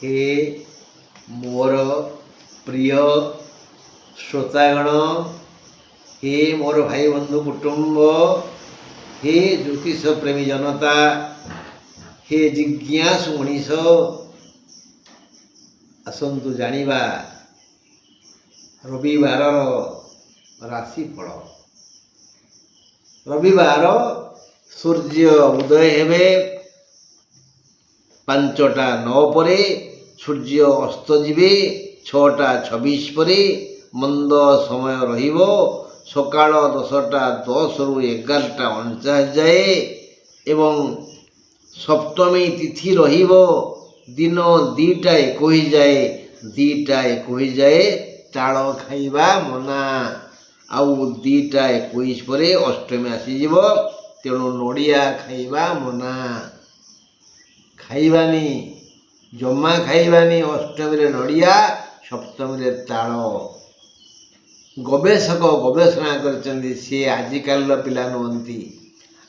हे मोर प्रिय श्रोतागण, हे मोर भाई बंधु कुटुंब, हे ज्योतिष प्रेमी जनता, हे जिज्ञासु मनीष, आसतु जानिबा रविवार राशिफल। रविवार सूर्य उदय हेबे 5:09 पर, सूर्य अस्त जीवे 6:26 पर, मंद समय रहिबो सकाळ 10:10 रु 11:49 जाए एवं सप्तमी तिथि रहिबो दिन 2:21 जाए 2:21 जाए ताल खाइबा मना। आउ 2:21 पर अष्टमी आसीजिव, तेणु नड़िया खाइबा मना। खाइबानी जमा खाइबानी अष्टमी नड़िया, सप्तमी ताल। गवेषक गवेषणा करछन्ति, से आजिकाल पिला नुहंती,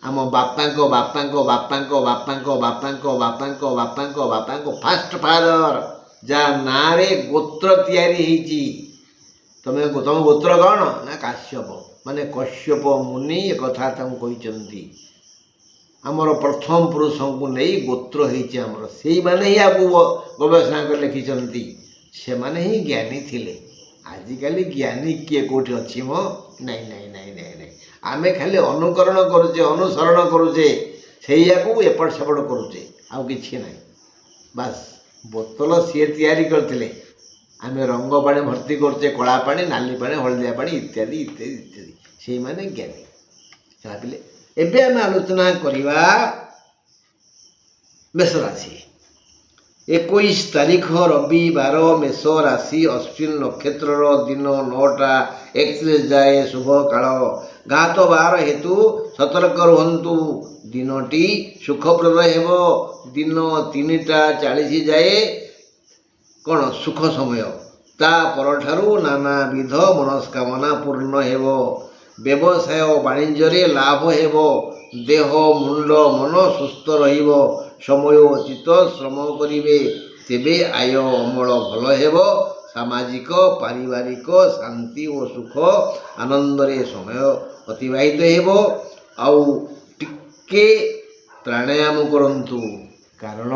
आम बापांको बापांको बापांको बापांको बापांको बापांको बापांको बापांको फास्ट फादर जा नारे गोत्र तैयारी होईची। तमे तुम गोत्र कौन ना काश्यप, माने कश्यप मुनि एक कथा कहते। आमर प्रथम पुरुष को नहीं गोत्र होईची आमर, से माने ही आपको गवेषणा कर लिखिछन्ति, से माने ही ज्ञानी थिले। आजिकाली ज्ञानी किए कोठी अछि मो? नहीं नहीं नहीं नहीं नहीं, आमे खाली अनुकरण करुचे, अनुसरण करुचे, सेया को एपट सेपट करुचे, आउ किछि नहीं। बस बोतल सी तैयारी करथिले, आमे रंग पानी भर्ती करचे, कला पानी, नाली पानी, हलदिया पानी इत्यादि इत्यादि इत्यादि, से माने ज्ञानी। चलापिले एबे आमे आलोचना करिबा मेष राशि। 21 तारीख रविवार, मेष राशि, अश्विन नक्षत्र, दिन 9:31 जाए शुभ काल। घात बार हेतु सतर्क रुहंतु, दिनटी सुखप्रद हेबो। दिन 3:40 जाए कौन सुख समय, ता परठारु नानाविध मनस्कामना पूर्ण हेबो। व्यवसाय वाणिज्य लाभ हेबो। देह मुंड मन सुस्थ रहिबो। समयोचित श्रम करिवे, तेबे आय अमल भल हेबो। सामाजिक पारिवारिक शांति और सुख आनंद रे समय अतिबाहित हेबो। आउ टिके प्राणायाम करंतु, कारण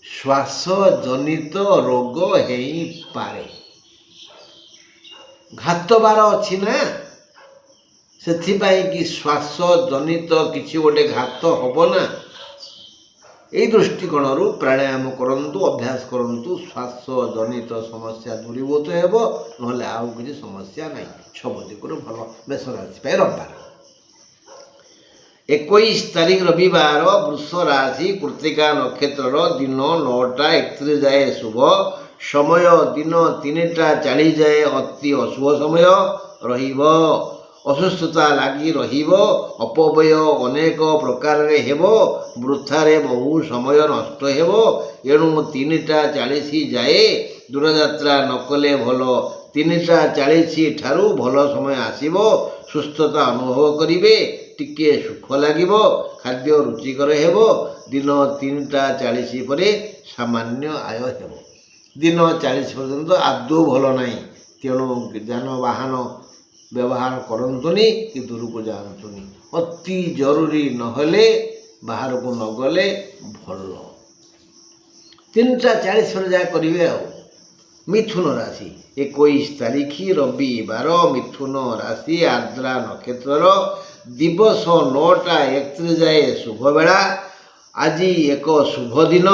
श्वास जनित रोग हेई पारे। घात बार अच्छी ना, सेथिपाई कि श्वास जनित किछि गोटे घात हब ना, यही दृष्टिकोण प्राणायाम करंतु, अभ्यास करंतु, श्वास जनित समस्या दूरीभूत हेब, नहले आउ किछि समस्या नहीं। सब दिगुरु भल मेष राशि पाई रविवार। 21 तारीख रविवार, वृष राशि, कृत्तिका नक्षत्र, दिन 9:31 जाए शुभ समय, दिन 3:40 जाए अति अशुभ समय रहिब। असुस्थता लागी रहिब। अपव्यय अनेक प्रकार हेब। वृथारे बहु समय नष्ट हेब। एणु 3:40 जाए दूरयात्रा नकले भल। 3:40 ठारू भल समय आसिब। सुस्थता अनुभव करिवे, टिके सुख लागिब, खाद्य रुचिकर हेब। दिन 3:40 पर सामान्य आय हेब। दिन 40 पर्यंत आदौ भल नहीं, तेणु जानवाहन व्यवहार करंतुनी कि दूर को जातुनी। अति जरूरी नहले बाहर को न गले भल। 3:40 पर जा करिवे। आ मिथुन राशि, 21 तारीख रविवार, मिथुन राशि, आर्द्रा नक्षत्र, दिवस 9:31 जाए शुभ बेला। आज एक शुभ दिन।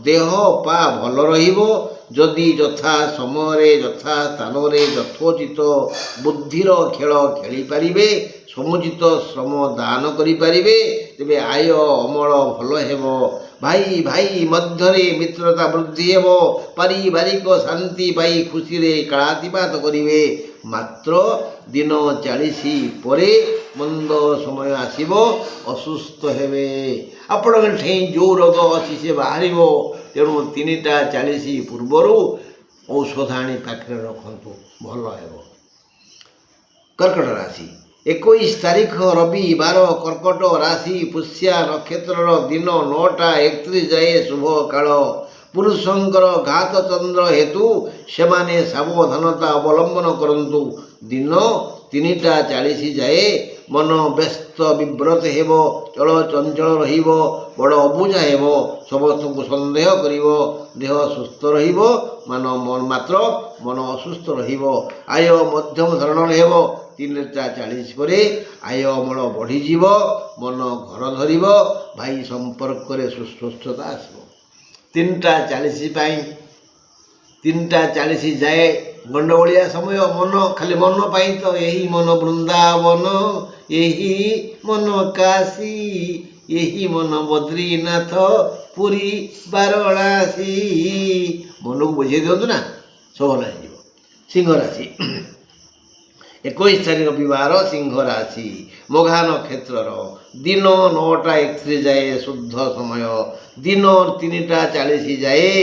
देह पा भल रहिबो। जदि यथा समय यथा स्थान यथोचित बुद्धिर खेल खेली पारिबे, समुचित श्रम दान करि पारिबे, तेबे आय अमल भल हेबो। भाई भाई मध्यरे मित्रता वृद्धि हेबो। पारिवारिक शांति पाई खुशी रे कालातिपात करिवे। मात्र दिन 40 परे मंद समय आसिबो, असुस्थ हेबे। आपण ठेई जो रोग अछि से बाहरिबो, तेणु 3:40 पूर्वरु औषध आनी पाखरे रखंतु, भल हेबो। कर्कट राशि, 21 तारीख रविवार, कर्कट राशि, पुष्या नक्षत्र, दिन 9:31 जाए शुभ काल। ପୁରୁଷଙ୍କର ଘାତ ଚନ୍ଦ୍ର ହେତୁ ସେମାନେ ସାବଧାନତା ଅବଲମ୍ବନ କରନ୍ତୁ। ଦିନ 3ଟା 40 ଯାଏ ମନ ବ୍ୟସ୍ତ ବିବ୍ରତ ହେବ, ଚଳଚଞ୍ଚଳ ରହିବ, ବଡ଼ ଅବୁଝା ହେବ, ସମସ୍ତଙ୍କୁ ସନ୍ଦେହ କରିବ, ଦେହ ସୁସ୍ଥ ରହିବ, ମାତ୍ର ମନ ଅସୁସ୍ଥ ରହିବ। ଆୟ ମଧ୍ୟମ ଧରଣର ହେବ। 3ଟା 40 ପରେ ଆୟ ଅମଳ ବଢ଼ିଯିବ, ମନ ଘର ଧରିବ, ଭାଇ ସମ୍ପର୍କରେ ସୁସ୍ଥତା ଆସିବ। 3ଟା 40 ପାଇଁ 3ଟା 40 ଯାଏ ଗଣ୍ଡଗୋଳିଆ ସମୟ। ଖାଲି ମନ ପାଇଁ ତ, ଏହି ମନ ବୃନ୍ଦାବନ, ଏହି ମନ କାଶୀ, ଏହି ମନ ବଦ୍ରୀନାଥ, ପୁରୀ ବାରାଣସୀ। ମନକୁ ବୁଝେଇ ଦିଅନ୍ତୁ ନା, ସବୁ ଭଲ ହେଇଯିବ। ସିଂହ ରାଶି 21 ତାରିଖ ରବିବାର, ସିଂହ ରାଶି ମଘା ନକ୍ଷତ୍ରର ଦିନ 9ଟା 31 ଯାଏ ଶୁଦ୍ଧ ସମୟ। ଦିନ 3ଟା 40 ଯାଏ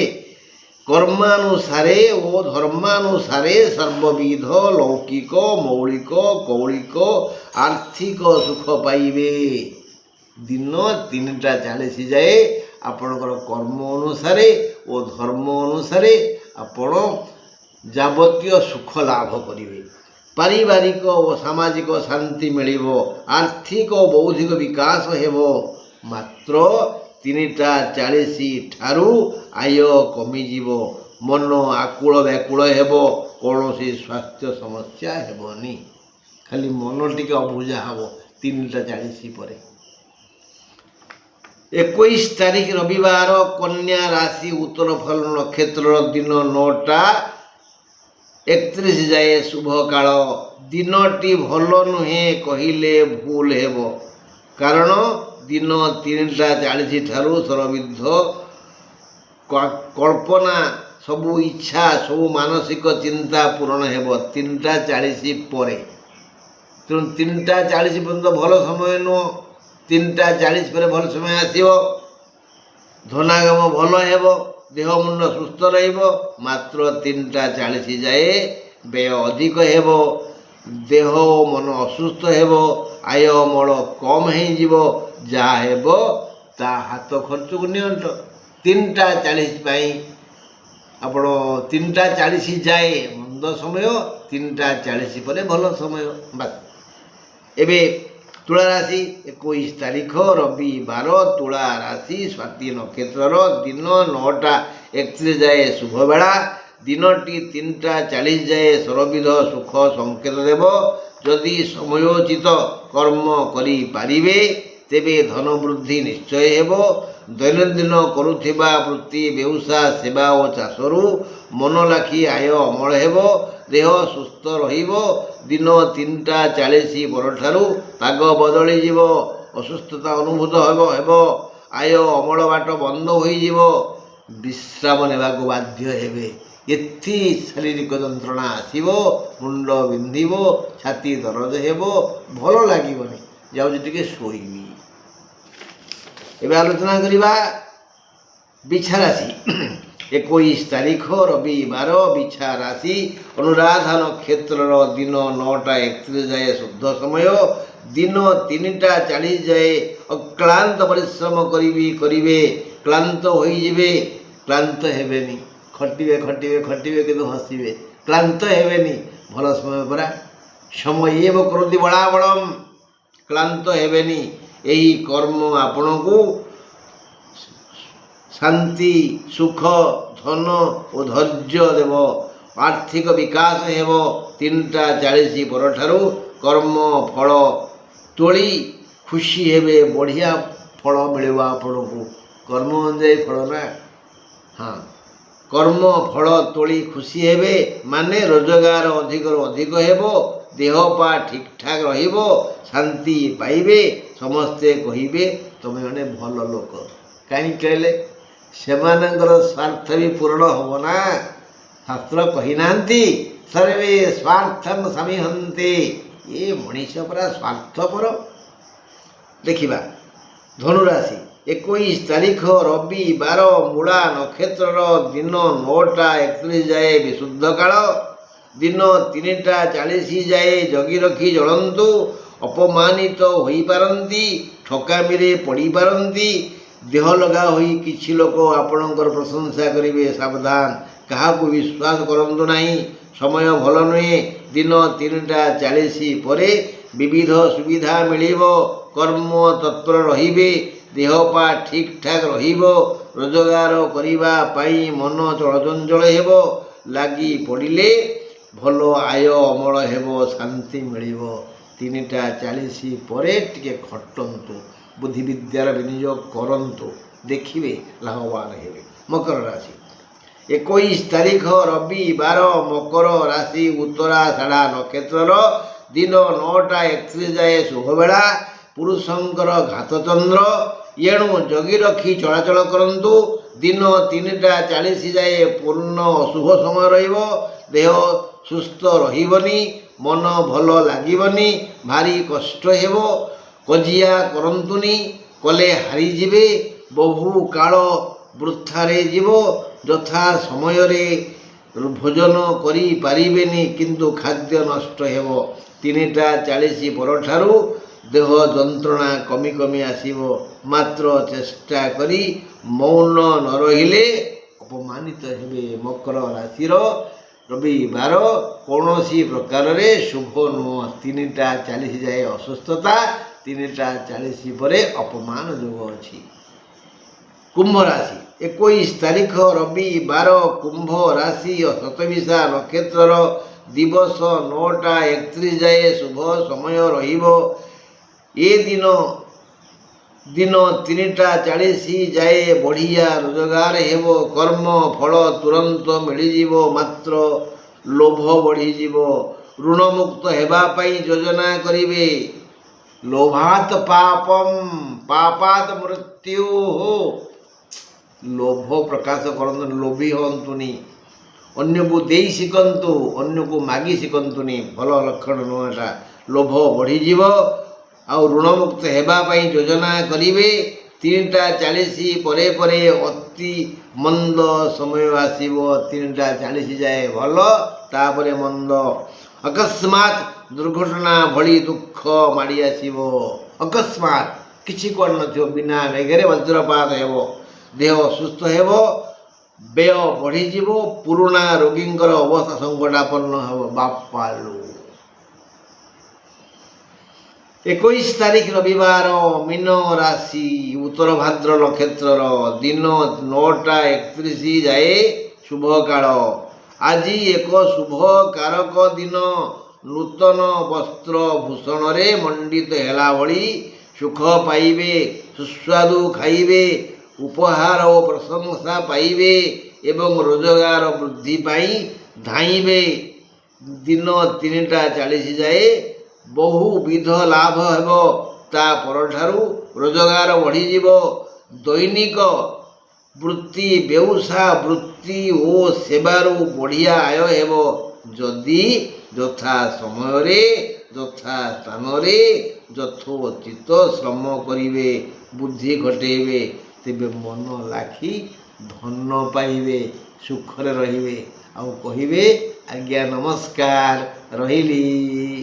କର୍ମାନୁସାରେ ଓ ଧର୍ମାନୁସାରେ ସର୍ବବିଧ ଲୌକିକ, ମୌଳିକ, କୌଳିକ, ଆର୍ଥିକ ସୁଖ ପାଇବେ। ଦିନ 3ଟା 40 ଯାଏ ଆପଣଙ୍କର କର୍ମ ଅନୁସାରେ ଓ ଧର୍ମ ଅନୁସାରେ ଆପଣ ଯାବତୀୟ ସୁଖ ଲାଭ କରିବେ। ପାରିବାରିକ ଓ ସାମାଜିକ ଶାନ୍ତି ମିଳିବ। ଆର୍ଥିକ ଓ ବୌଦ୍ଧିକ ବିକାଶ ହେବ। ମାତ୍ର 3ଟା 40 ଠାରୁ ଆୟ କମିଯିବ। ମନ ଆକୁଳ ବ୍ୟାକୁଳ ହେବ। କୌଣସି ସ୍ୱାସ୍ଥ୍ୟ ସମସ୍ୟା ହେବନି। ଖାଲି ମନ ଟିକେ ଅବୁଝା ହେବ 3ଟା 40 ପରେ। 21 ତାରିଖ ରବିବାର, କନ୍ୟା ରାଶି ଉତ୍ତର ଫଲ ନକ୍ଷତ୍ରର ଦିନ 9ଟା 31 ଯାଏ ଶୁଭ କାଳ। ଦିନଟି ଭଲ ନୁହେଁ କହିଲେ ଭୁଲ ହେବ, କାରଣ ଦିନ 3ଟା 40 ଠାରୁ ଶରବିଦ୍ଧ କଳ୍ପନା, ସବୁ ଇଚ୍ଛା, ସବୁ ମାନସିକ ଚିନ୍ତା ପୂରଣ ହେବ 3ଟା 40 ପରେ। ତେଣୁ 3ଟା 40 ପର୍ଯ୍ୟନ୍ତ ଭଲ ସମୟ ନୁହଁ। 3ଟା 40 ପରେ ଭଲ ସମୟ ଆସିବ। ଧନାଗମ ଭଲ ହେବ, ଦେହ ମୁଣ୍ଡ ସୁସ୍ଥ ରହିବ। ମାତ୍ର 3ଟା 40 ଯାଏ ବ୍ୟୟ ଅଧିକ ହେବ, ଦେହ ଓ ମନ ଅସୁସ୍ଥ ହେବ, ଆୟ ଅମଳ କମ୍ ହେଇଯିବ। ଯାହା ହେବ ତା ହାତ ଖର୍ଚ୍ଚକୁ ନିଅଣ୍ଟ। 3ଟା 40 ପାଇଁ ଆପଣ 3ଟା 40 ଯାଏ ମନ୍ଦ ସମୟ, 3ଟା 40 ପରେ ଭଲ ସମୟ। ବାସ୍। ଏବେ ତୁଳା ରାଶି 21 ତାରିଖ ରବିବାର, ତୁଳା ରାଶି ସ୍ୱାତି ନକ୍ଷତ୍ରର ଦିନ 9ଟା 31 ଯାଏ ଶୁଭବେଳା। ଦିନଟି 3ଟା 40 ଯାଏ ଶରବିଧ ସୁଖ ସଂକେତ ଦେବ। ଯଦି ସମୟୋଚିତ କର୍ମ କରିପାରିବେ ତେବେ ଧନ ବୃଦ୍ଧି ନିଶ୍ଚୟ ହେବ। ଦୈନନ୍ଦିନ କରୁଥିବା ବୃତ୍ତି, ବ୍ୟବସାୟ, ସେବା ଓ ଚାଷରୁ ମନ ଲାଖି ଆୟ ଅମଳ ହେବ। ଦେହ ସୁସ୍ଥ ରହିବ। ଦିନ 3ଟା 40 ପରଠାରୁ ପାଗ ବଦଳିଯିବ। ଅସୁସ୍ଥତା ଅନୁଭୂତ ହେବ। ଆୟ ଅମଳ ବାଟ ବନ୍ଦ ହୋଇଯିବ। ବିଶ୍ରାମ ନେବାକୁ ବାଧ୍ୟ ହେବେ। ଏଥି ଶାରୀରିକ ଯନ୍ତ୍ରଣା ଆସିବ, ମୁଣ୍ଡ ବିନ୍ଧିବ, ଛାତି ଦରଜ ହେବ, ଭଲ ଲାଗିବନି, ଯାଉଛି ଟିକେ ଶୋଇବି। ଏବେ ଆଲୋଚନା କରିବା ବିଛା ରାଶି 21 ତାରିଖ ରବିବାର, ବିଛା ରାଶି ଅନୁରାଧା ନକ୍ଷତ୍ରର ଦିନ 9ଟା 31 ଯାଏ ଶୁଦ୍ଧ ସମୟ। ଦିନ 3ଟା 40 ଯାଏ ଅକ୍ଳାନ୍ତ ପରିଶ୍ରମ କରିବେ। କ୍ଳାନ୍ତ ହୋଇଯିବେ। କ୍ଳାନ୍ତ ହେବେନି। ଖଟିବେ କିନ୍ତୁ ହସିବେ। କ୍ଳାନ୍ତ ହେବେନି। ଭଲ ସମୟ ପରା। ସମୟେବ କରୋତି ବଳାବଳମ୍। କ୍ଳାନ୍ତ ହେବେନି। ଏହି କର୍ମ ଆପଣଙ୍କୁ ଶାନ୍ତି, ସୁଖ, ଧନ ଓ ଧୈର୍ଯ୍ୟ ଦେବ। ଆର୍ଥିକ ବିକାଶ ହେବ। 3ଟା 40 ପରଠାରୁ କର୍ମ ଫଳ ତୋଳି ଖୁସି ହେବେ। ବଢ଼ିଆ ଫଳ ମିଳିବ ଆପଣଙ୍କୁ। କର୍ମ ଅନୁଯାୟୀ ଫଳ ନା। ହଁ, କର୍ମ ଫଳ ତୋଳି ଖୁସି ହେବେ, ମାନେ ରୋଜଗାର ଅଧିକରୁ ଅଧିକ ହେବ। ଦେହ ପା ଠିକ୍ ଠାକ୍ ରହିବ। ଶାନ୍ତି ପାଇବେ। ସମସ୍ତେ କହିବେ ତମେ ଜଣେ ଭଲ ଲୋକ। କାହିଁକି କହିଲେ? ସେମାନଙ୍କର ସ୍ୱାର୍ଥ ବି ପୂରଣ ହେବ ନା। ଶାସ୍ତ୍ର କହିନାହାନ୍ତି ସର୍ବେ ସ୍ୱାର୍ଥଂ ସମିହନ୍ତେ। ଏ ମଣିଷ ପରା ସ୍ୱାର୍ଥପର। ଦେଖିବା ଧନୁରାଶି 21 ତାରିଖ ରବିବାର, ମୂଳା ନକ୍ଷତ୍ରର ଦିନ 9ଟା 31 ଯାଏ ବିଶୁଦ୍ଧ କାଳ। ଦିନ 3ଟା 40 ଯାଏ ଜଗି ରଖି ଚଳନ୍ତୁ। ଅପମାନିତ ହୋଇପାରନ୍ତି, ଠକାମିରେ ପଡ଼ିପାରନ୍ତି। देह लगा होई किछि लोक आपणकर प्रशंसा करेंगे सावधान क्या विश्वास करंतु नहीं समय भल नुहे दिन 3टा 40 पर विविध सुविधा मिलिबो कर्म तत्पर रहिबे देह पा ठीक ठाक रहिबो रोजगार करिबा पाई मन चलचंचल हेबो लागी पड़िले भल आय अमल हेबो शांति मिलिबो 3टा 40 पर टिके खटंतु बुद्धि विद्यार विनियोग करंतु देखिए लाभवान हेबे। मकर राशि 21 तारीख रविवार मकर राशि उत्तराषाढ़ा नक्षत्र दिन 9टा 31 जाए शुभ बेला पुरुषंकर घातचंद्र एणु जगी रखी चलाचल करंतु दिन 3टा 40 जाए पूर्ण अशुभ समय रहिबो देह सुस्थ रहिबनी मन भल लागिबनी भारी कष्ट हेबो कजिया करंतुनी कले हारी जिबे बहु काल वृथारे जीवो यथा समय भोजन करी पारिबेनी किंतु खाद्य नष्ट हेबो 3टा 40 परठारु देह जंत्रणा कमी कमी आसीबो मात्र चेष्टा करी मौन न रहिले अपमानित हेबे। मकर राशि रविवार कौनसी प्रकार रे शुभ नुह 3टा 40 जाए असुस्थता 3टा 40 पर अपमान जोग अछि। कुंभ राशि 21 तारीख रविवार कुंभ राशि शतविशा नक्षत्र दिवस 9टा 31 जाए शुभ समय रहिबो ए दिन 3टा 40 जाए बढ़िया रोजगार हेबो कर्म फल तुरंत मिलिजिबो मात्र लोभ बढ़ीजिबो ऋण मुक्त हेबा पई योजना करिवे लोभात पापम पापात मृत्यु हो लोभ प्रकाश करंतु लोभी हंतुनी अन्य को देई शिखंतु अन्य को मागी शिखंतुनी भल लक्षण नुहटा लोभ बढ़ीजिब आ ऋण मुक्त हेबा पई योजना करिवे 3टा 40 परे परे अति मंद समय आसीबो 3टा 40 जाए भल तापरे मंद अकस्मात दुर्घटना भली दुख माड़ी आसीबो अकस्मात किछि कर नथियो बिना मेघरे वज्रपात हेबो देह सुस्थ हेबो व्यय बढ़ीजिब पुराणा रोगींकर अवस्था संकटापन्न हेबो बापालू 21 तारीख रविवार मीन राशि उत्तर भाद्र नक्षत्र दिन 9टा 31 जाए शुभ काल आज एक शुभ कारक दिन नूतन वस्त्र भूषण रे मंडित हेला भली सुख पाइबे सुस्वादु खाइबे उपहार और प्रशंसा पाइबे एवं रोजगार वृद्धि पाई धाइबे दिन 3टा 40 जाए बहुविध लाभ हेबो ता परठारु रोजगार बढ़ीजिब दैनिक वृत्ति व्यवसाय वृत्ति और सेवारु बढ़िया आय हेबो जदि यथा समय यथा स्थान यथोचित श्रम करिवे बुद्धि घटेबे तेबे मन लाखी धन पाइबे सुखरे रहिबे आउ कहिबे आज्ञा नमस्कार रहिली।